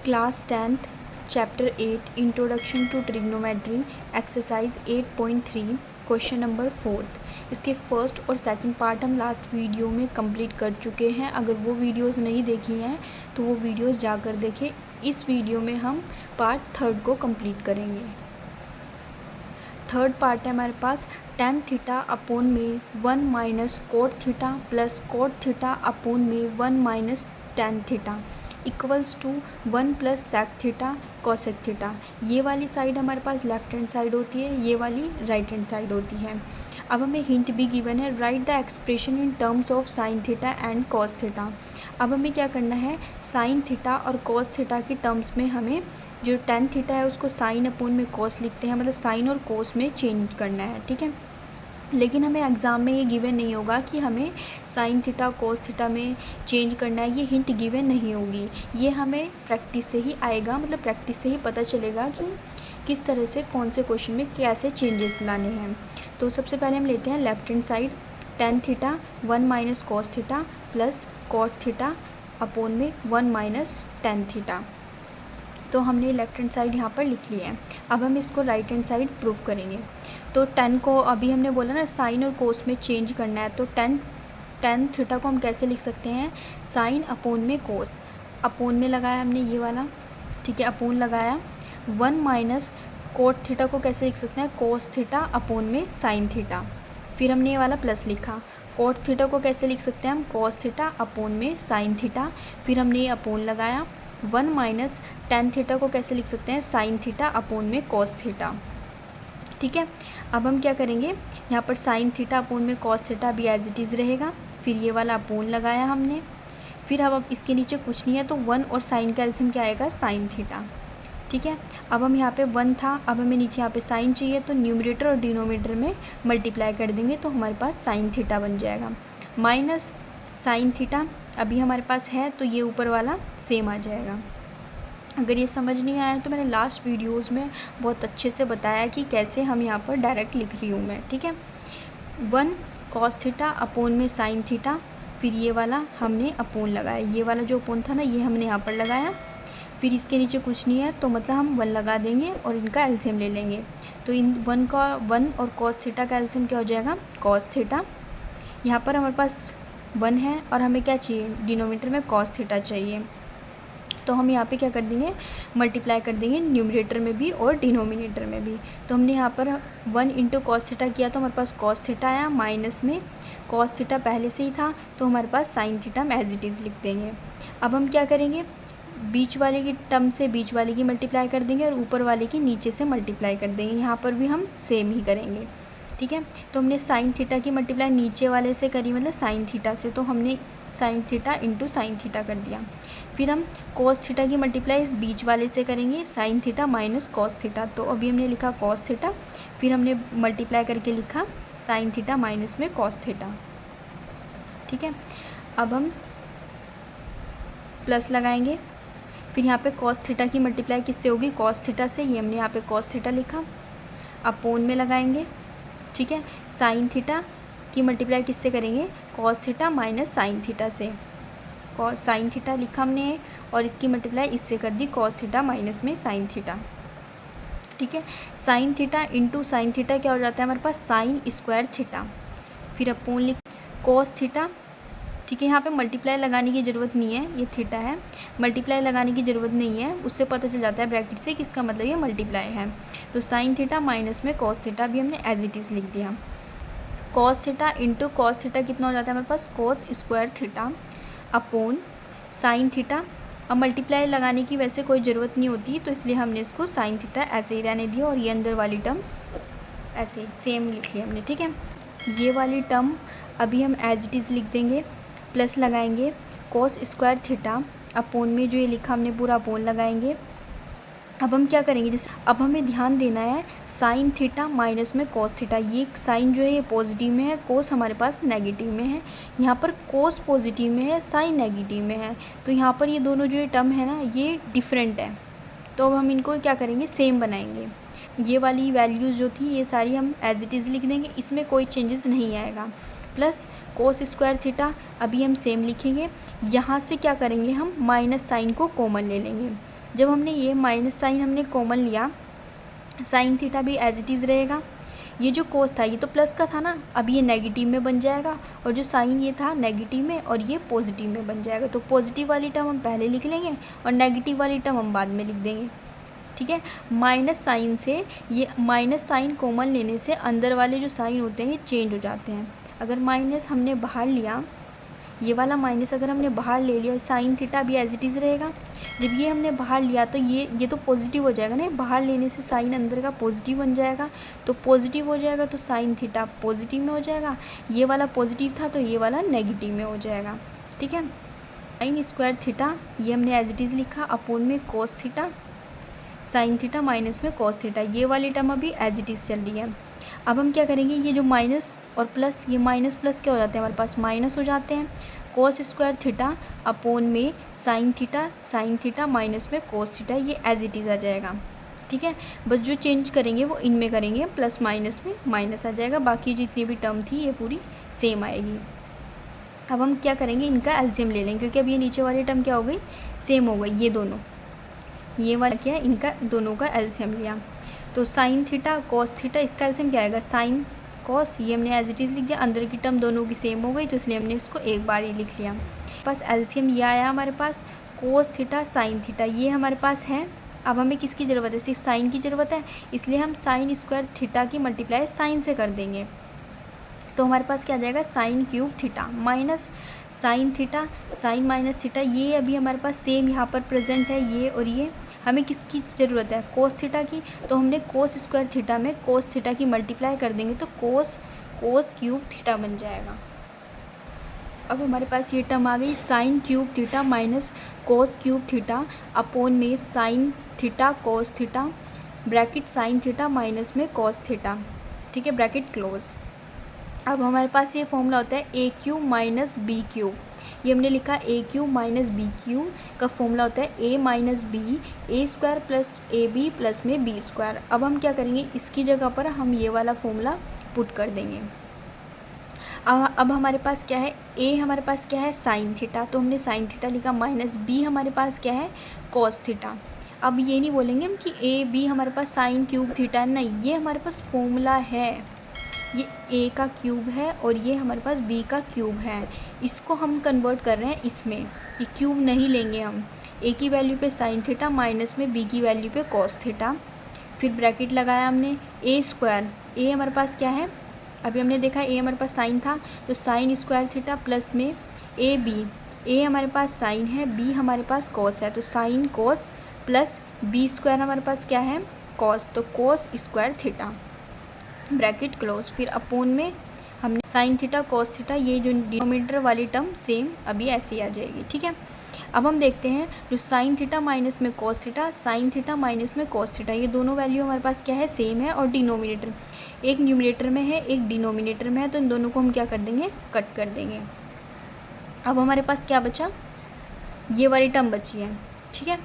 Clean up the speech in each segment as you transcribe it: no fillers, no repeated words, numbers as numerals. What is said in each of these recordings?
Class 10th chapter 8 introduction to trigonometry exercise 8.3 question number 4। इसके first और second part हम last video में complete कर चुके हैं। अगर वो वीडियोस नहीं देखी हैं तो वो वीडियोस जाकर देखें। इस वीडियो में हम पार्ट थर्ड को कंप्लीट करेंगे। थर्ड पार्ट है हमारे पास tan थीटा अपॉन में 1 minus cot theta plus cot theta upon में 1 minus tan theta equals to 1 plus sec theta cosec theta. ये वाली साइड हमारे पास लेफ्ट हैंड साइड होती है, ये वाली राइट हैंड साइड होती है। अब हमें हिंट भी गिवन है, right the expression in terms of sine theta and cos theta. अब हमें क्या करना है, साइन थीटा और कॉस थीटा की टर्म्स में हमें जो tan थीटा है उसको साइन अपॉन में कॉस लिखते हैं, मतलब साइन और कॉस में चेंज करना है, ठीक है। लेकिन हमें एग्ज़ाम में ये गिवन नहीं होगा कि हमें साइन थीटा कोस थीटा में चेंज करना है, ये हिंट गिवन नहीं होगी। ये हमें प्रैक्टिस से ही आएगा, मतलब प्रैक्टिस से ही पता चलेगा कि किस तरह से कौन से क्वेश्चन में कैसे चेंजेस लाने हैं। तो सबसे पहले हम लेते हैं left hand side, tan theta 1 minus cos theta plus cot theta upon में 1 माइनस tan थीटा। तो हमने लेफ्ट हैंड साइड यहाँ पर लिख लिया है। अब हम इसको राइट हैंड साइड प्रूव करेंगे। तो tan को अभी हमने बोला ना साइन और कोस में चेंज करना है, तो tan थीटा को हम कैसे लिख सकते हैं, साइन अपॉन में कोस, अपॉन में लगाया हमने ये वाला, ठीक है, अपॉन लगाया। 1 माइनस कोट थीटा को कैसे लिख सकते हैं, कोस थीटा अपॉन में साइन थीटा, फिर हमने ये वाला प्लस लिखा। कोट थीटा को कैसे लिख सकते हैं हम, कोस थीटा अपॉन में साइन थीटा, फिर हमने ये अपॉन लगाया। 1 माइनस tan थीटा को कैसे लिख सकते हैं, साइन थीटा अपॉन में कॉस थीटा, ठीक है। अब हम क्या करेंगे, यहाँ पर साइन थीटा अपॉन में कॉस थीटा भी एज इट इज़ रहेगा, फिर ये वाला अपॉन लगाया हमने, फिर अब इसके नीचे कुछ नहीं है तो 1 और साइन का एलसीएम क्या आएगा, साइन थीटा, ठीक है। अब हम यहाँ पे 1 था, अब हमें नीचे यहाँ पे साइन चाहिए, तो न्यूमरेटर और डिनोमिनेटर में मल्टीप्लाई कर देंगे तो हमारे पास साइन थीटा बन जाएगा, माइनस साइन थीटा अभी हमारे पास है तो ये ऊपर वाला सेम आ जाएगा। अगर ये समझ नहीं आया तो मैंने लास्ट वीडियोस में बहुत अच्छे से बताया कि कैसे हम यहाँ पर डायरेक्ट लिख रही हूँ मैं, ठीक है। 1 कॉस थीटा अपॉन में साइन थीटा, फिर ये वाला हमने अपॉन लगाया, ये वाला जो अपॉन था ना ये हमने यहाँ पर लगाया, फिर इसके नीचे कुछ नहीं है तो मतलब हम 1 लगा देंगे और इनका एलसीएम ले लेंगे। तो इन 1 और कॉस थीटा का एलसीएम क्या हो जाएगा, कॉस थीटा। यहाँ पर हमारे पास 1 है और हमें क्या चाहिए, डिनोमिनेटर में कॉस थीटा चाहिए, तो हम यहाँ पे क्या कर देंगे, मल्टीप्लाई कर देंगे न्यूमरेटर में भी और डिनोमिनेटर में भी। तो हमने यहाँ पर 1 इंटू कॉस थीटा किया तो हमारे पास कॉस थीटा आया, माइनस में कॉस थीटा पहले से ही था तो हमारे पास साइन थीटा हम एज इट इज़ लिख देंगे। अब हम क्या करेंगे, बीच वाले की टर्म से बीच वाले की मल्टीप्लाई कर देंगे और ऊपर वाले की नीचे से मल्टीप्लाई कर देंगे। यहाँ पर भी हम सेम ही करेंगे, ठीक है। तो हमने साइन थीटा की मल्टीप्लाई नीचे वाले से करी, मतलब साइन थीटा से, तो हमने sine theta into sine theta कर दिया। फिर हम कॉस थीटा की मल्टीप्लाई इस बीच वाले से करेंगे, sign theta minus cos theta, तो अभी हमने लिखा कॉस थीटा, फिर हमने मल्टीप्लाई करके लिखा साइन थीटा माइनस में कॉस थीटा, ठीक है। अब हम प्लस लगाएंगे, फिर यहाँ पे कॉस थीटा की मल्टीप्लाई किससे होगी, कॉस थीटा से, ये हमने यहाँ पे कॉस थीटा लिखा, अपॉन में लगाएंगे, ठीक है। साइन थीटा की मल्टीप्लाई किससे करेंगे, cos theta minus sine theta से, कॉस साइन थीटा लिखा हमने और इसकी मल्टीप्लाई इससे कर दी, कॉस थीटा माइनस में साइन थीटा, ठीक है। Sine theta into sine theta क्या हो जाता है हमारे पास, साइन स्क्वायर थीटा, फिर अपॉन लिख कॉस थीटा, ठीक है। यहाँ पे मल्टीप्लाई लगाने की ज़रूरत नहीं है, ये थीटा है, मल्टीप्लाई लगाने की ज़रूरत नहीं है, उससे पता चल जाता है ब्रैकेट से कि इसका मतलब ये मल्टीप्लाई है। तो साइन थीटा माइनस में कॉस थीटा भी हमने एज इट इज़ लिख दिया। Cos theta into cos theta कितना हो जाता है हमारे पास, cos square theta upon sine theta. अब मल्टीप्लाई लगाने की वैसे कोई ज़रूरत नहीं होती तो इसलिए हमने इसको साइन थीटा ऐसे ही रहने दिया और ये अंदर वाली टर्म ऐसे सेम लिख लिया हमने, ठीक है। ये वाली टर्म अभी हम एज इट इज़ लिख देंगे, प्लस लगाएंगे कॉस स्क्वायर थीटा अपॉन में जो ये लिखा हमने पूरा अपॉन लगाएंगे। अब हम क्या करेंगे, जैसे अब हमें ध्यान देना है साइन थीटा माइनस में कॉस थीटा, ये साइन जो है ये पॉजिटिव में है, कोस हमारे पास नेगेटिव में है, यहाँ पर कोस पॉजिटिव में है, साइन नेगेटिव में है, तो यहाँ पर ये दोनों जो ये टर्म है ना ये डिफरेंट है, तो अब हम इनको क्या करेंगे, सेम बनाएंगे। ये वाली वैल्यूज़ जो थी ये सारी हम एज इट इज़ लिख देंगे, इसमें कोई चेंजेस नहीं आएगा। प्लस कोस स्क्वायर थीटा अभी हम सेम लिखेंगे, यहाँ से क्या करेंगे हम माइनस साइन को कॉमन ले लेंगे, जब हमने ये माइनस साइन हमने कॉमन लिया, साइन थीटा भी एज इट इज़ रहेगा। ये जो कोस था ये तो प्लस का था ना, अब ये नेगेटिव में बन जाएगा, और जो साइन ये था नेगेटिव में और ये पॉजिटिव में बन जाएगा। तो पॉजिटिव वाली टर्म हम पहले लिख लेंगे और नेगेटिव वाली टर्म हम बाद में लिख देंगे, ठीक है। माइनस साइन से, ये माइनस साइन कॉमन लेने से अंदर वाले जो साइन होते हैं ये चेंज हो जाते हैं। अगर माइनस हमने बाहर लिया, ये वाला माइनस अगर हमने बाहर ले लिया, साइन थीटा भी एज इट इज़ रहेगा। जब ये हमने बाहर लिया तो ये तो पॉजिटिव हो जाएगा ना, बाहर लेने से साइन अंदर का पॉजिटिव बन जाएगा, तो पॉजिटिव हो जाएगा तो साइन थीटा पॉजिटिव में हो जाएगा। ये वाला पॉजिटिव था तो ये वाला नेगेटिव में हो जाएगा, ठीक है। साइन स्क्वायर थीटा ये हमने एज इट इज़ लिखा, अपोन में cos theta, sign theta minus में कॉस थीटा, ये वाली टर्म अभी एज इट इज़ चल रही है। अब हम क्या करेंगे, ये जो माइनस और प्लस, ये माइनस प्लस क्या हो जाते हैं हमारे पास, माइनस हो जाते हैं। कॉस स्क्वायर थीटा अपोन में साइन थीटा माइनस में कॉस थीटा, ये एज इट इज़ आ जाएगा, ठीक है। बस जो चेंज करेंगे वो इनमें करेंगे, प्लस माइनस में माइनस आ जाएगा, बाकी जितनी भी टर्म थी ये पूरी सेम आएगी। अब हम क्या करेंगे, इनका एलसीएम ले लेंगे, क्योंकि अब ये नीचे वाली टर्म क्या हो गई, सेम हो गई। ये दोनों, ये वाला क्या है, इनका दोनों का एलसीएम लिया, तो साइन थीटा कॉस थीटा, इसका एलसीएम क्या आएगा, साइन कॉस, ये हमने एज इट इज़ लिख दिया, अंदर की टर्म दोनों की सेम हो गई तो इसलिए हमने इसको एक बार ही लिख लिया। बस एलसीएम ये आया हमारे पास, कोस थीटा साइन थीटा ये हमारे पास है। अब हमें किसकी ज़रूरत है, सिर्फ साइन की ज़रूरत है, इसलिए हम साइन स्क्वायर थीटा की मल्टीप्लाई साइन से कर देंगे, तो हमारे पास क्या आ जाएगा, sine cube theta minus sine theta, sine minus theta, ये अभी हमारे पास सेम यहाँ पर प्रेजेंट है, ये और ये। हमें किसकी ज़रूरत है, कोस थीटा की, तो हमने कोस स्क्वायर थीटा में कोस थीटा की मल्टीप्लाई कर देंगे तो कोस क्यूब थीटा बन जाएगा। अब हमारे पास ये टर्म आ गई, sine cube theta minus cos cube theta upon में sine theta cos theta, bracket sine theta minus में कोस थीटा, ठीक है, ब्रैकेट क्लोज। अब हमारे पास ये फॉर्मूला होता है a cube minus b cube, ये हमने लिखा a cube minus b cube का फॉर्मूला होता है a minus b, a square plus a b plus में बी स्क्वायर। अब हम क्या करेंगे, इसकी जगह पर हम ये वाला फॉर्मूला पुट कर देंगे। अब हमारे पास क्या है, ए हमारे पास क्या है, साइन थीटा, तो हमने साइन थीटा लिखा, माइनस बी हमारे पास क्या है, कॉस थीटा। अब ये नहीं बोलेंगे हम कि ए बी हमारे पास साइन क्यूब थीटा, नहीं, ये हमारे पास फॉर्मूला है, ये ए का क्यूब है और ये हमारे पास बी का क्यूब है, इसको हम कन्वर्ट कर रहे हैं इसमें, ये क्यूब नहीं लेंगे हम। ए की वैल्यू पे साइन थीटा माइनस में बी की वैल्यू पे कॉस थीटा, फिर ब्रैकेट लगाया हमने, ए स्क्वायर, ए हमारे पास क्या है, अभी हमने देखा ए हमारे पास साइन था तो साइन स्क्वायर थीटा प्लस में ए बी, ए हमारे पास साइन है, बी हमारे पास कॉस है, तो sine cos plus B square हमारे पास क्या है, कॉस, तो cos square theta, bracket close. फिर अपोन में हमने साइन थीटा कॉस थीटा, ये जो डिनोमिनेटर वाली टर्म सेम अभी ऐसी आ जाएगी, ठीक है। अब हम देखते हैं जो साइन थीटा माइनस में cos theta, sign theta minus में कॉस थीटा, ये दोनों वैल्यू हमारे पास क्या है, सेम है, और डिनोमिनेटर एक न्यूमिनेटर में है एक डिनोमिनेटर में है, तो इन दोनों को हम क्या कर देंगे, कट कर देंगे। अब हमारे पास क्या बचा, ये वाली टर्म बची है, ठीक है।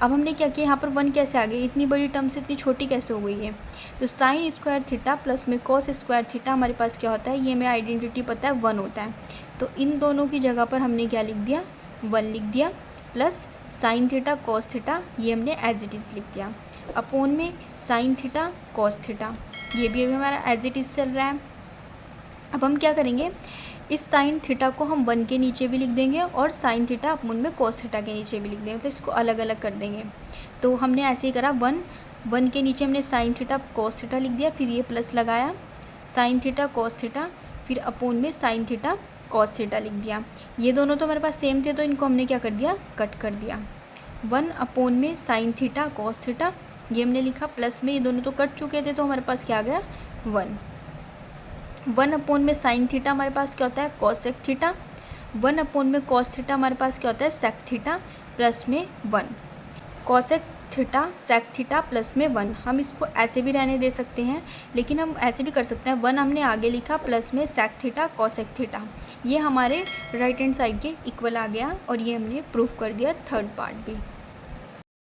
अब हमने क्या किया, यहाँ पर वन कैसे आ गई, इतनी बड़ी टर्म से इतनी छोटी कैसे हो गई है, तो साइन स्क्वायर थीटा प्लस में कॉस स्क्वायर थीटा हमारे पास क्या होता है, ये हमें आइडेंटिटी पता है 1 होता है, तो इन दोनों की जगह पर हमने क्या लिख दिया, 1 लिख दिया, plus sine theta cos theta ये हमने एज इट इज़ लिख दिया, अपोन में साइन थीटा कॉस थीटा, ये भी अभी हमारा एज इट इज़ चल रहा है। अब हम क्या करेंगे, इस साइन थीटा को हम 1 के नीचे भी लिख देंगे और साइन थीटा अपोन में कॉस थीटा के नीचे भी लिख देंगे, तो इसको अलग अलग कर देंगे। तो हमने ऐसे ही करा, 1 के नीचे हमने साइन थीटा कॉस थीटा लिख दिया, फिर ये प्लस लगाया, साइन थीटा कॉस थीटा, फिर अपोन में साइन थीटा कॉस थीटा लिख दिया। ये दोनों तो हमारे पास सेम थे तो इनको हमने क्या कर दिया, कट कर दिया। 1 अपोन में साइन थीटा कॉस थीटा ये हमने लिखा, प्लस में ये दोनों तो कट चुके थे तो हमारे पास क्या आ गया, 1 अपोन में साइन थीटा हमारे पास क्या होता है, कॉसेक थीटा, 1 अपोन में कॉस थीटा हमारे पास क्या होता है, सेक थीटा, प्लस में 1, cosec theta sec theta plus में 1। हम इसको ऐसे भी रहने दे सकते हैं, लेकिन हम ऐसे भी कर सकते हैं, 1 हमने आगे लिखा प्लस में सेक थीटा कॉसेक थीटा, ये हमारे राइट हैंड साइड के इक्वल आ गया, और ये हमने प्रूफ कर दिया थर्ड पार्ट भी।